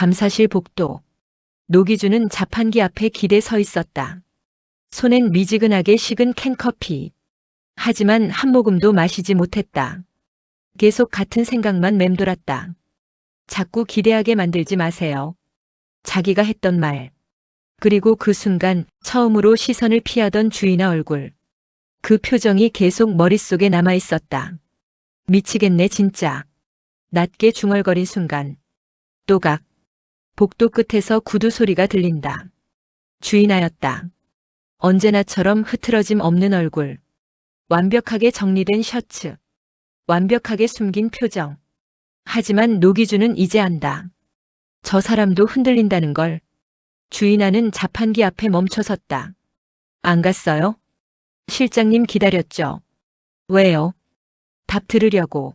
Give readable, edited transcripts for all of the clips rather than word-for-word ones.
감사실 복도. 노기준은 자판기 앞에 기대 서 있었다. 손엔 미지근하게 식은 캔커피. 하지만 한 모금도 마시지 못했다. 계속 같은 생각만 맴돌았다. 자꾸 기대하게 만들지 마세요. 자기가 했던 말. 그리고 그 순간 처음으로 시선을 피하던 주인의 얼굴. 그 표정이 계속 머릿속에 남아 있었다. 미치겠네 진짜. 낮게 중얼거린 순간. 또각. 복도 끝에서 구두 소리가 들린다. 주인하였다. 언제나처럼 흐트러짐 없는 얼굴. 완벽하게 정리된 셔츠. 완벽하게 숨긴 표정. 하지만 노기준은 이제 안다. 저 사람도 흔들린다는 걸. 주인하는 자판기 앞에 멈춰섰다. 안 갔어요? 실장님 기다렸죠. 왜요? 답 들으려고.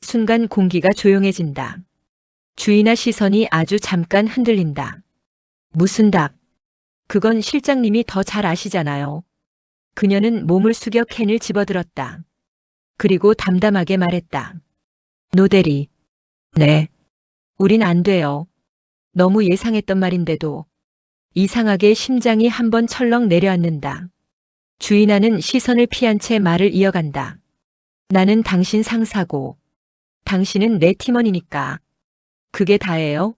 순간 공기가 조용해진다. 주인하 시선이 아주 잠깐 흔들린다. 무슨 답? 그건 실장님이 더 잘 아시잖아요. 그녀는 몸을 숙여 캔을 집어들었다. 그리고 담담하게 말했다. 노대리. 네. 우린 안 돼요. 너무 예상했던 말인데도. 이상하게 심장이 한번 철렁 내려앉는다. 주인하는 시선을 피한 채 말을 이어간다. 나는 당신 상사고. 당신은 내 팀원이니까. 그게 다예요?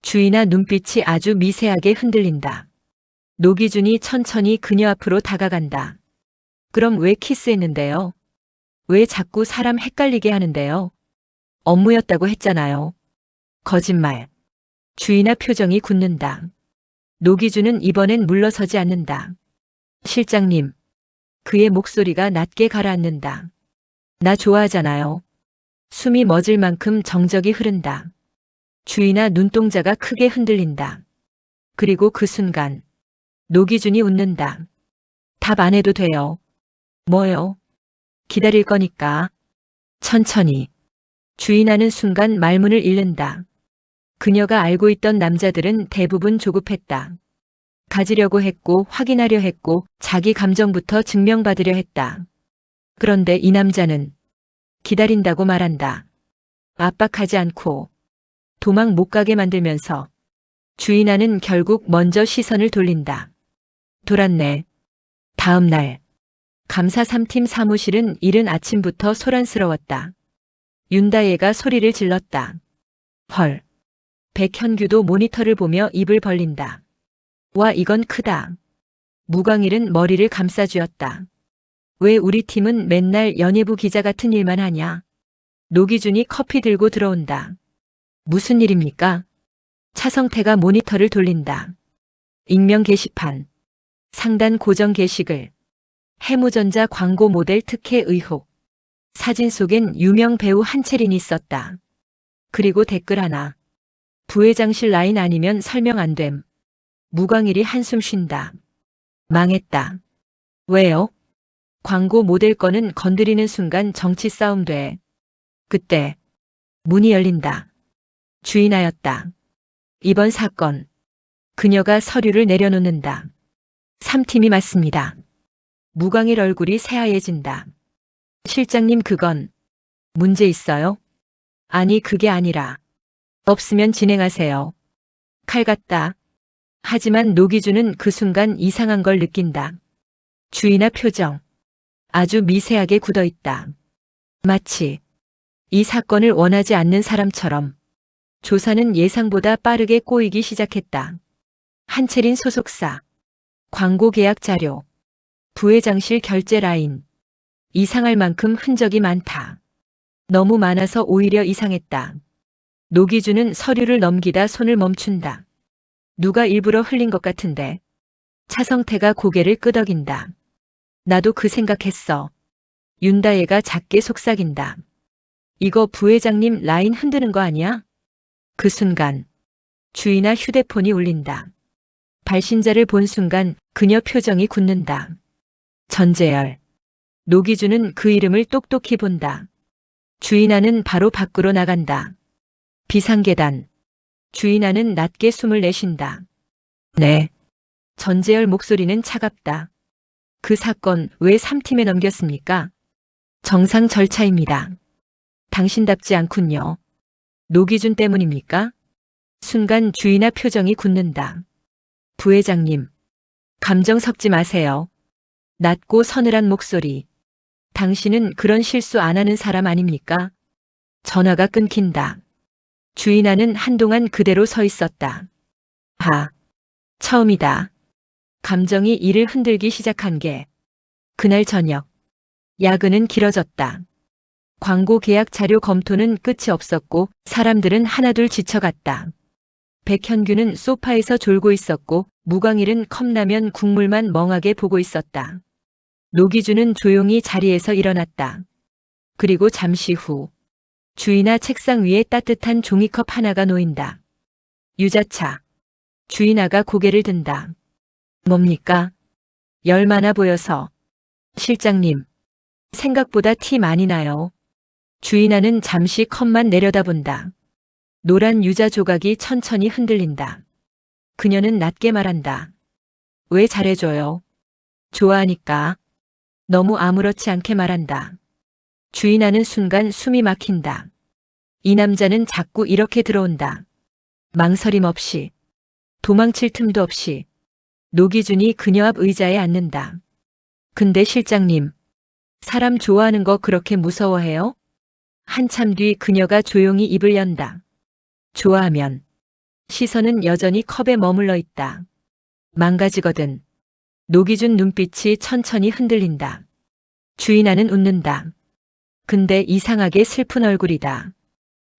주인하 눈빛이 아주 미세하게 흔들린다. 노기준이 천천히 그녀 앞으로 다가간다. 그럼 왜 키스했는데요? 왜 자꾸 사람 헷갈리게 하는데요? 업무였다고 했잖아요. 거짓말. 주인하 표정이 굳는다. 노기준은 이번엔 물러서지 않는다. 실장님. 그의 목소리가 낮게 가라앉는다. 나 좋아하잖아요. 숨이 멎을 만큼 정적이 흐른다. 주인하 눈동자가 크게 흔들린다. 그리고 그 순간 노기준이 웃는다. 답 안 해도 돼요. 뭐요? 기다릴 거니까. 천천히. 주인하는 순간 말문을 잃는다. 그녀가 알고 있던 남자들은 대부분 조급했다. 가지려고 했고 확인하려 했고 자기 감정부터 증명받으려 했다. 그런데 이 남자는 기다린다고 말한다. 압박하지 않고 도망 못 가게 만들면서 주인하는 결국 먼저 시선을 돌린다. 돌았네. 다음 날 감사 3팀 사무실은 이른 아침부터 소란스러웠다. 윤다혜가 소리를 질렀다. 헐. 백현규도 모니터를 보며 입을 벌린다. 와 이건 크다. 무광일은 머리를 감싸쥐었다. 왜 우리 팀은 맨날 연예부 기자 같은 일만 하냐? 노기준이 커피 들고 들어온다. 무슨 일입니까? 차성태가 모니터를 돌린다. 익명 게시판. 상단 고정 게시글. 해무전자 광고 모델 특혜 의혹. 사진 속엔 유명 배우 한채린이 있었다. 그리고 댓글 하나. 부회장실 라인 아니면 설명 안 됨. 무광일이 한숨 쉰다. 망했다. 왜요? 광고 모델 건은 건드리는 순간 정치 싸움 돼. 그때 문이 열린다. 주인하였다. 이번 사건. 그녀가 서류를 내려놓는다. 3팀이 맞습니다. 무광일 얼굴이 새하얘진다. 실장님 그건 문제 있어요? 아니 그게 아니라. 없으면 진행하세요. 칼 같다. 하지만 노기준은 그 순간 이상한 걸 느낀다. 주인하 표정. 아주 미세하게 굳어있다. 마치 이 사건을 원하지 않는 사람처럼. 조사는 예상보다 빠르게 꼬이기 시작했다. 한채린 소속사. 광고 계약 자료. 부회장실 결제 라인. 이상할 만큼 흔적이 많다. 너무 많아서 오히려 이상했다. 노기준은 서류를 넘기다 손을 멈춘다. 누가 일부러 흘린 것 같은데. 차성태가 고개를 끄덕인다. 나도 그 생각했어. 윤다혜가 작게 속삭인다. 이거 부회장님 라인 흔드는 거 아니야? 그 순간 주인하 휴대폰이 울린다. 발신자를 본 순간 그녀 표정이 굳는다. 전재열. 노기준은 그 이름을 똑똑히 본다. 주인하는 바로 밖으로 나간다. 비상계단. 주인하는 낮게 숨을 내쉰다. 네. 전재열 목소리는 차갑다. 그 사건 왜 3팀에 넘겼습니까? 정상 절차입니다. 당신답지 않군요. 노기준 때문입니까? 순간 주인아 표정이 굳는다. 부회장님, 감정 섞지 마세요. 낮고 서늘한 목소리. 당신은 그런 실수 안 하는 사람 아닙니까? 전화가 끊긴다. 주인아는 한동안 그대로 서 있었다. 처음이다. 감정이 이를 흔들기 시작한 게 그날 저녁. 야근은 길어졌다. 광고 계약 자료 검토는 끝이 없었고 사람들은 하나둘 지쳐갔다. 백현규는 소파에서 졸고 있었고 무광일은 컵라면 국물만 멍하게 보고 있었다. 노기준은 조용히 자리에서 일어났다. 그리고 잠시 후 주인아 책상 위에 따뜻한 종이컵 하나가 놓인다. 유자차. 주인아가 고개를 든다. 뭡니까? 열 많아 보여서. 실장님. 생각보다 티 많이 나요. 주인아는 잠시 컵만 내려다본다. 노란 유자 조각이 천천히 흔들린다. 그녀는 낮게 말한다. 왜 잘해줘요? 좋아하니까. 너무 아무렇지 않게 말한다. 주인아는 순간 숨이 막힌다. 이 남자는 자꾸 이렇게 들어온다. 망설임 없이. 도망칠 틈도 없이. 노기준이 그녀 앞 의자에 앉는다. 근데 실장님, 사람 좋아하는 거 그렇게 무서워해요? 한참 뒤 그녀가 조용히 입을 연다. 좋아하면. 시선은 여전히 컵에 머물러 있다. 망가지거든. 노기준 눈빛이 천천히 흔들린다. 주인아는 웃는다. 근데 이상하게 슬픈 얼굴이다.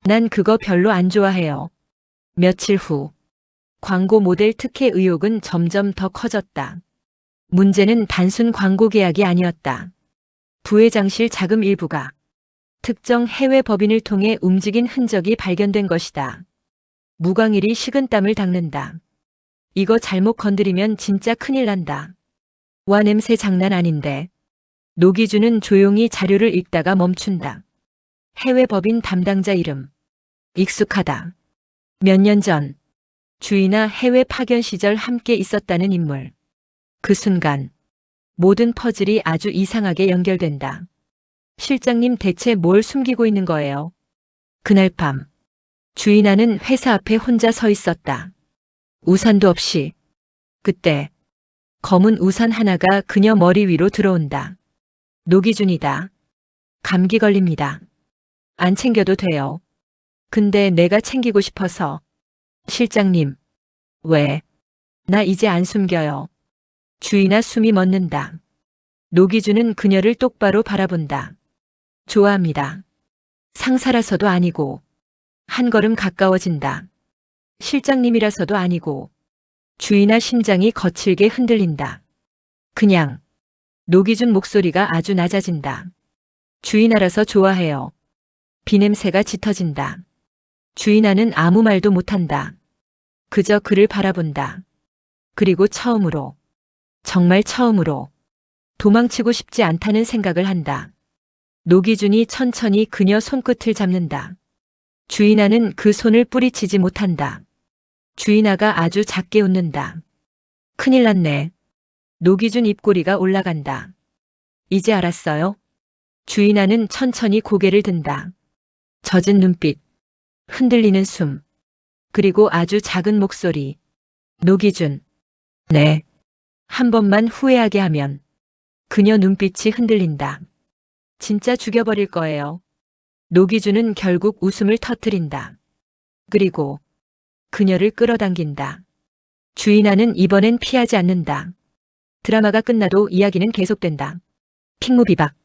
난 그거 별로 안 좋아해요. 며칠 후. 광고 모델 특혜 의혹은 점점 더 커졌다. 문제는 단순 광고 계약이 아니었다. 부회장실 자금 일부가 특정 해외 법인을 통해 움직인 흔적이 발견된 것이다. 무광일이 식은땀을 닦는다. 이거 잘못 건드리면 진짜 큰일 난다. 와 냄새 장난 아닌데. 노기준은 조용히 자료를 읽다가 멈춘다. 해외 법인 담당자 이름. 익숙하다. 몇 년 전 주인아 해외 파견 시절 함께 있었다는 인물. 그 순간 모든 퍼즐이 아주 이상하게 연결된다. 실장님 대체 뭘 숨기고 있는 거예요? 그날 밤 주인아는 회사 앞에 혼자 서 있었다. 우산도 없이. 그때 검은 우산 하나가 그녀 머리 위로 들어온다. 노기준이다. 감기 걸립니다. 안 챙겨도 돼요. 근데 내가 챙기고 싶어서. 실장님. 왜? 나 이제 안 숨겨요. 주인아 숨이 멎는다. 노기준은 그녀를 똑바로 바라본다. 좋아합니다. 상사라서도 아니고. 한 걸음 가까워진다. 실장님이라서도 아니고. 주인아 심장이 거칠게 흔들린다. 그냥. 노기준 목소리가 아주 낮아진다. 주인아라서 좋아해요. 비냄새가 짙어진다. 주인아는 아무 말도 못한다. 그저 그를 바라본다. 그리고 처음으로, 정말 처음으로 도망치고 싶지 않다는 생각을 한다. 노기준이 천천히 그녀 손끝을 잡는다. 주인아는 그 손을 뿌리치지 못한다. 주인아가 아주 작게 웃는다. 큰일 났네. 노기준 입꼬리가 올라간다. 이제 알았어요? 주인아는 천천히 고개를 든다. 젖은 눈빛, 흔들리는 숨, 그리고 아주 작은 목소리. 노기준. 네. 한 번만 후회하게 하면. 그녀 눈빛이 흔들린다. 진짜 죽여버릴 거예요. 노기준은 결국 웃음을 터뜨린다. 그리고 그녀를 끌어당긴다. 주인아는 이번엔 피하지 않는다. 드라마가 끝나도 이야기는 계속된다. 핑무비박.